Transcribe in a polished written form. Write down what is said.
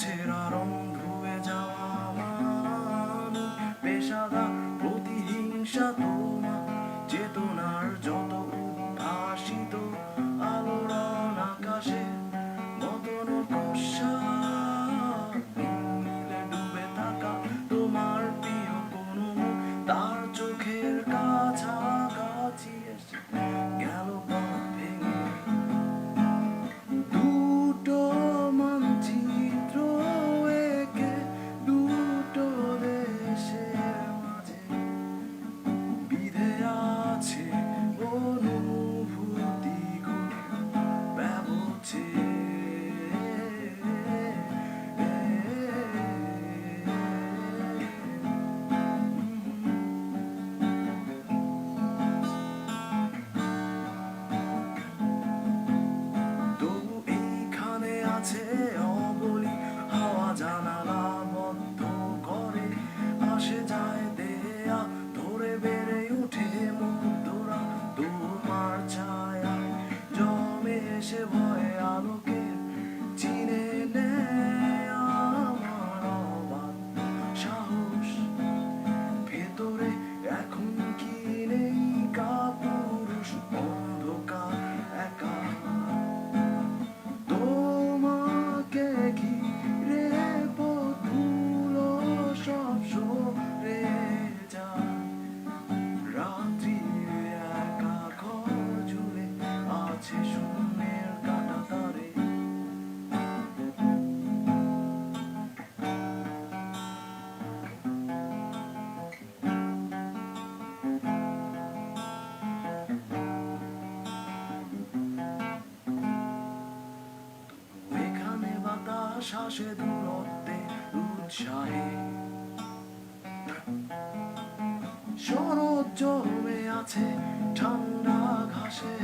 ছেঁড়া রং ধুয়ে যাওয়া মানুষ পেশাদার প্রতিহিংসা তোমার চেতনার যত উদ্ভাসিত আলোড়ন আকাশে মতন কষা মিলে ডুবে থাকা তোমার প্রিয় কোনো মুখ তার চোখের কাছাকাছি এসে গেল পথ ভেঙে দুটো মানচিত্র এঁকে দুটো দেশের মাঝে বিধে আছে অনুভূতিগুলো ব্যবছে তবু এইখানে আছে অবলি হাওয়া জানালা বন্ধ করে আসে যায় দেয়া ধরে বেড়ে উঠে মুগ্ধরা তোমার ছায়ায় জমে এসে ভয়ে আলোকের চিনে নেয় আমার অবাধ্য সাহস ভেতরে এখন কি নেই কাপুরুষ অন্ধকার একা তোমাকে ঘিরে পথগুলো সব সরে যায় রাত্রির একা ঘর জুড়ে আছে শূন্যের কাঁটা তারে এখানে বাতাস আসে দূরত্বে উৎসাহে শরৎ জমে আছে ঠান্ডা ঘাসে